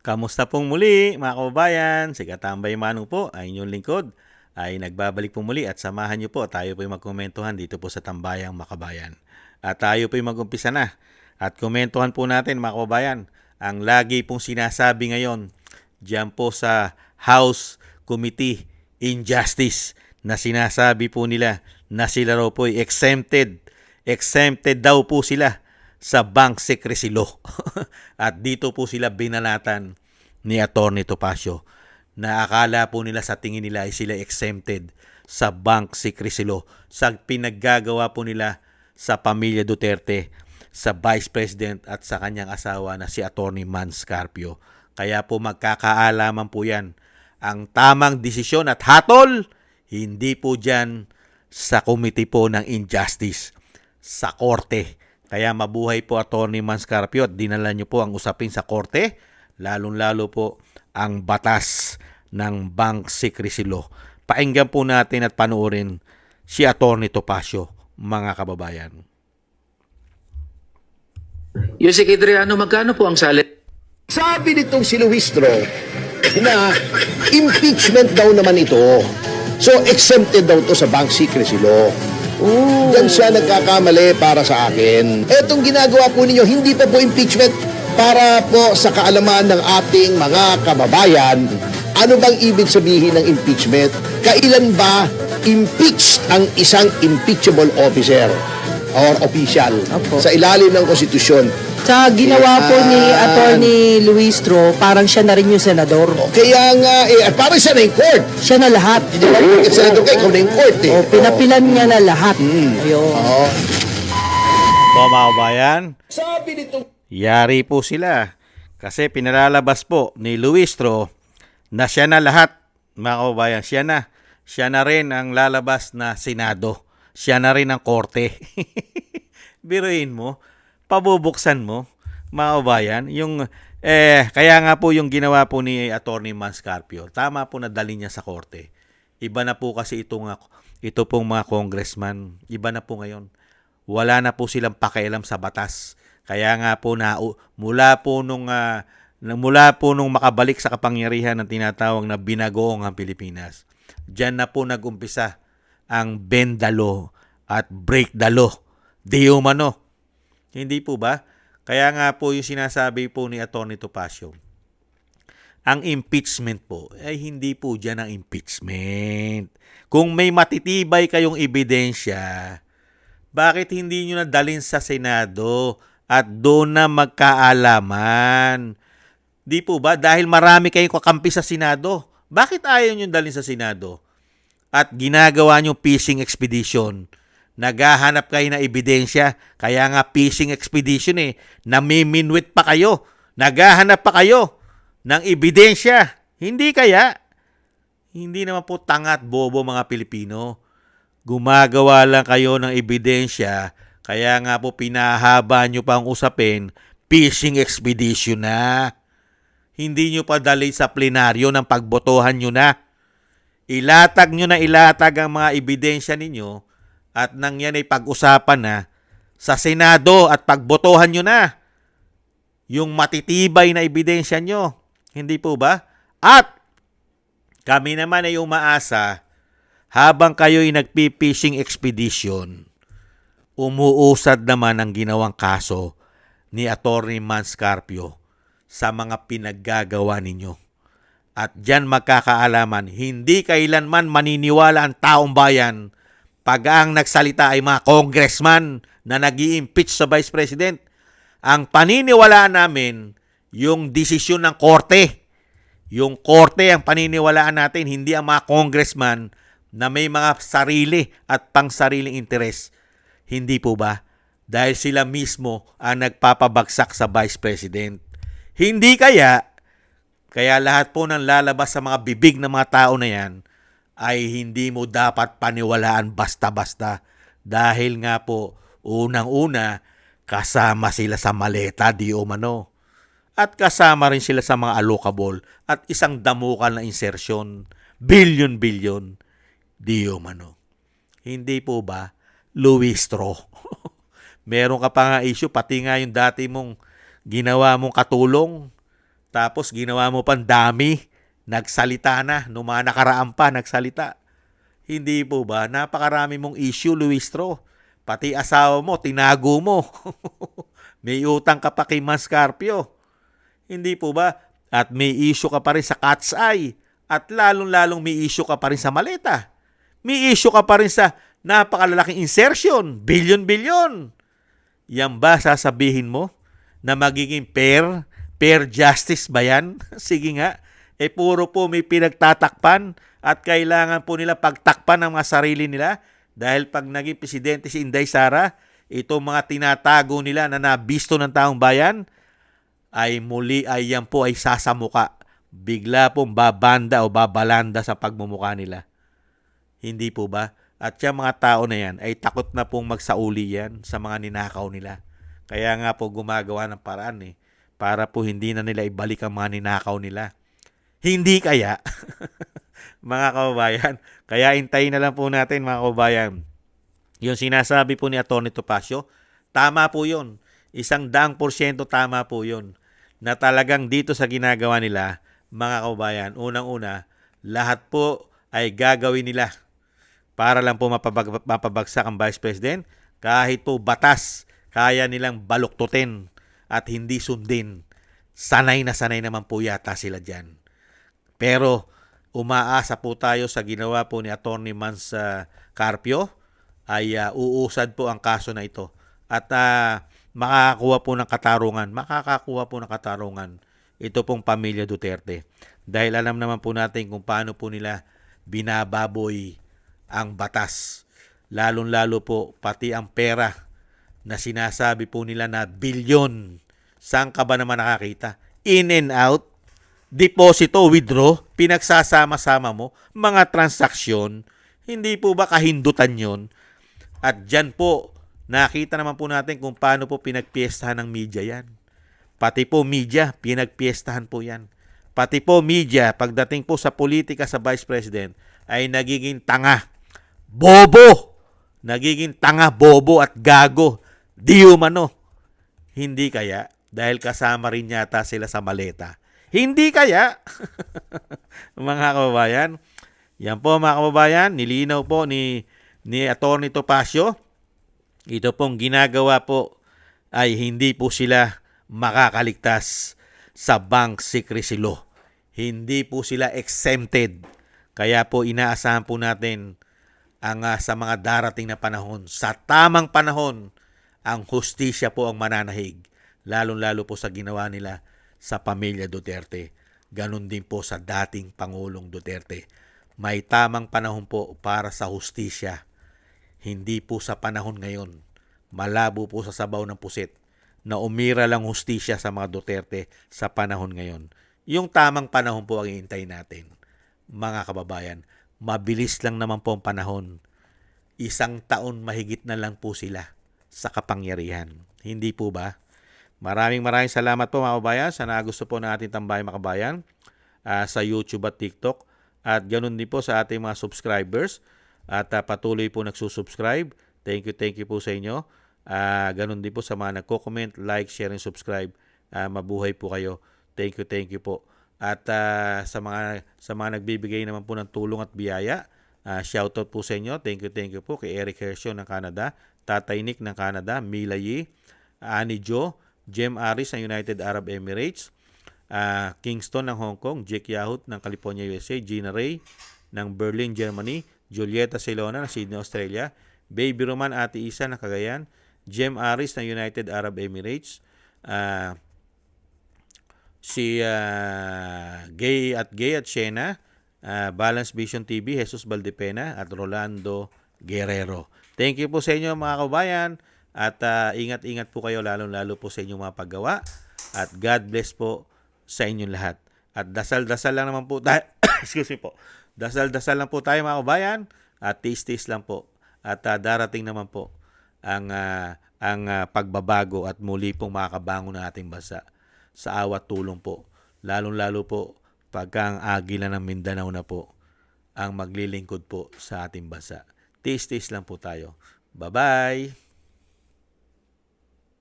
Kamusta pong muli mga kababayan? Si Katambay Manong po ay inyong lingkod ay nagbabalik po muli at samahan niyo po tayo po magkomentuhan dito po sa Tambayang Makabayan. At tayo po mag-umpisa na at komentuhan po natin mga kababayan ang lagi pong sinasabi ngayon diyan po sa House Committee Injustice na sinasabi po nila na sila raw po ay exempted daw po sila sa bank secrecy law. At dito po sila binalatan ni Atty. Topacio na akala po nila sa tingin nila ay sila exempted sa bank secrecy law sa pinaggagawa po nila sa pamilya Duterte, sa Vice President at sa kanyang asawa na si Atty. Mans Carpio. Kaya po magkakaalaman po yan. Ang tamang desisyon at hatol, hindi po dyan sa committee po ng injustice, sa korte. Kaya mabuhay po Atty. Mans Carpio at dinala niyo po ang usapin sa korte, lalong-lalo po ang batas ng bank secrecy law. Painggan po natin at panoorin si Atty. Topacio, mga kababayan. Yusek Adriano, magkano po ang salit? Sabi nitong si Luistro na impeachment daw naman ito. So exempted daw to sa bank secrecy law. Diyan siya nagkakamali para sa akin. Etong ginagawa po ninyo, hindi pa po impeachment. Para po sa kaalaman ng ating mga kababayan, ano bang ibig sabihin ng impeachment? Kailan ba impeached ang isang impeachable officer or official sa ilalim ng konstitusyon? Sa ginawa po ni Attorney Luistro, parang siya na rin yung senador. Kaya nga, parang siya na yung court. Siya na lahat. Hindi ba? Senador ka, ikaw na yung court eh. O, pinapilan niya na lahat. Ayun. Mga kababayan, Sabi nitong yari po sila kasi pinalalabas po ni Luistro na siya na lahat, mga kababayan. Siya na rin ang lalabas na Senado. Siya na rin ang korte. Biruin mo, pabubuksan mo, mga kababayan, yung kaya nga po yung ginawa po ni Atty. Mans Carpio, tama po na dali niya sa korte. Iba na po kasi ito pong mga congressman, iba na po ngayon. Wala na po silang pakialam sa batas. Kaya nga po na mula po nung makabalik sa kapangyarihan ng tinatawag na binagoong ang Pilipinas, diyan na po nagumpisa ang bend the law at break the law. Di umano. Hindi po ba? Kaya nga po yung sinasabi po ni Atty. Topacio, ang impeachment po ay hindi po dyan ang impeachment. Kung may matitibay kayong ebidensya, bakit hindi nyo nadalhin sa Senado at doon na magkaalaman? Di po ba? Dahil marami kayong kakampi sa Senado. Bakit ayaw nyo dalhin sa Senado? At ginagawa nyo fishing expedition. Naghahanap kayo ng ebidensya. Kaya nga fishing expedition eh. Namiminwit pa kayo. Naghahanap pa kayo ng ebidensya. Hindi kaya? Hindi naman po tanga at bobo mga Pilipino. Gumagawa lang kayo ng ebidensya. Kaya nga po pinahaba nyo pa ang usapin. Fishing expedition na. Hindi nyo pa dali sa plenaryo ng pagbotohan nyo na. Ilatag nyo na ilatag ang mga ebidensya ninyo at nang yan ay pag-usapan na sa Senado at pagbotohan nyo na yung matitibay na ebidensya nyo. Hindi po ba? At kami naman ay umaasa habang kayo'y nagpi-fishing expedition, umuusad naman ang ginawang kaso ni Atty. Mans Carpio sa mga pinaggagawa ninyo. At diyan magkakaalaman, hindi kailanman maniniwala ang taong bayan pag ang nagsalita ay mga congressman na nag-i-impeach sa Vice President. Ang paniniwalaan namin, yung desisyon ng korte. Yung korte ang paniniwalaan natin, hindi ang mga congressman na may mga sarili at pangsariling interes. Hindi po ba? Dahil sila mismo ang nagpapabagsak sa Vice President. Hindi kaya lahat po ng lalabas sa mga bibig ng mga tao na yan ay hindi mo dapat paniwalaan basta-basta. Dahil nga po, unang-una, kasama sila sa maleta, di umano. At kasama rin sila sa mga allocable at isang damukal na insertion. Billion-billion, di umano. Hindi po ba, Luistro? Meron ka pa nga issue, pati nga yung dati mong ginawa mong katulong Tapos ginawa mo pang dami, nagsalita na, nung mga nakaraan pa, nagsalita. Hindi po ba? Napakarami mong issue, Luistro. Pati asawa mo, tinago mo. May utang ka pa kay Mascarpio. Hindi po ba? At may issue ka pa rin sa Cat's Eye. At lalong-lalong may issue ka pa rin sa maleta. May issue ka pa rin sa napakalalaking insertion. Bilyon-bilyon. Yan ba sasabihin mo na magiging fair? Fair justice ba yan? Sige nga. Puro po may pinagtatakpan at kailangan po nila pagtakpan ng mga sarili nila dahil pag naging presidente si Inday Sara, itong mga tinatago nila na nabisto ng taong bayan, ay muli ay yan po ay sasamuka. Bigla pong babanda o babalanda sa pagmumuka nila. Hindi po ba? At yung mga tao na yan ay takot na pong magsauli yan sa mga ninakaw nila. Kaya nga po gumagawa ng paraan para po hindi na nila ibalik ang mga ninakaw nila. Hindi kaya, mga kababayan, kaya intayin na lang po natin mga kababayan. Yung sinasabi po ni Atty. Topacio, tama po yun. 100% tama po yun. Na talagang dito sa ginagawa nila, mga kababayan, unang-una, lahat po ay gagawin nila para lang po mapabagsak ang Vice President. Kahit po batas, kaya nilang baluktutin at hindi sundin. Sanay na sanay naman po yata sila dyan. Pero umaasa po tayo sa ginawa po ni Atty. Mans Carpio ay uusad po ang kaso na ito. At makakakuha po ng katarungan ito pong pamilya Duterte. Dahil alam naman po natin kung paano po nila binababoy ang batas. Lalong-lalo po pati ang pera na sinasabi po nila na bilyon. Saan ka ba naman nakakita? In and out, deposito, withdraw, pinagsasama-sama mo, mga transaksyon, hindi po ba kahindutan yon? At dyan po, nakita naman po natin kung paano po pinagpiestahan ng media yan. Pati po media, pinagpiestahan po yan. Pati po media, pagdating po sa politika sa Vice President, ay nagiging tanga, bobo! Nagiging tanga, bobo at gago. Di umano. Hindi kaya, dahil kasama rin yata sila sa maleta. Hindi kaya, mga kababayan. Yan po mga kababayan, nilinaw po ni Atty. Topacio. Ito pong ginagawa po ay hindi po sila makakaligtas sa bank secrecy law. Hindi po sila exempted. Kaya po inaasahan po natin ang sa mga darating na panahon. Sa tamang panahon, ang hustisya po ang mananahig. Lalong-lalo po sa ginawa nila sa pamilya Duterte. Ganon din po sa dating Pangulong Duterte. May tamang panahon po para sa hustisya. Hindi po sa panahon ngayon. Malabo po sa sabaw ng pusit na umira lang hustisya sa mga Duterte sa panahon ngayon. Yung tamang panahon po ang iintay natin. Mga kababayan, mabilis lang naman po ang panahon. 1 taon mahigit na lang po sila sa kapangyarihan. Hindi po ba? Maraming salamat po mga kababayan sa nagusto po ng ating tambayan mga kababayan sa YouTube at TikTok. At ganoon din po sa ating mga subscribers at patuloy po nagsusubscribe. Thank you po sa inyo. Ganoon din po sa mga nagko-comment, like, share, and subscribe. Mabuhay po kayo. Thank you po. At sa mga nagbibigay naman po ng tulong at biyaya, shoutout po sa inyo. Thank you po kay Eric Hershio ng Canada, Tatay Nick ng Canada, Mila Yi, Annie Jo, Jem Aris ng United Arab Emirates, Kingston ng Hong Kong, Jake Yahut ng California, USA, Gina Ray ng Berlin, Germany, Julieta Silona ng Sydney, Australia, Baby Roman Ate Isa ng Cagayan, Jem Aris ng United Arab Emirates, si Gay at Shena, Balance Vision TV, Jesus Valdepena at Rolando Guerrero. Thank you po sa inyo mga kabayan at ingat-ingat po kayo lalo-lalo po sa inyong mga paggawa at God bless po sa inyong lahat. At dasal-dasal lang naman po tayo. Excuse me po. Dasal-dasal lang po tayo mga kabayan at tiis-tiis lang po. At darating naman po ang pagbabago at muli pong makakabangon ng ating bansa sa awat tulong po. Lalong-lalo po pagka ang agila ng Mindanao na po ang maglilingkod po sa ating bansa. Tiis-tiis lang po tayo. Bye-bye!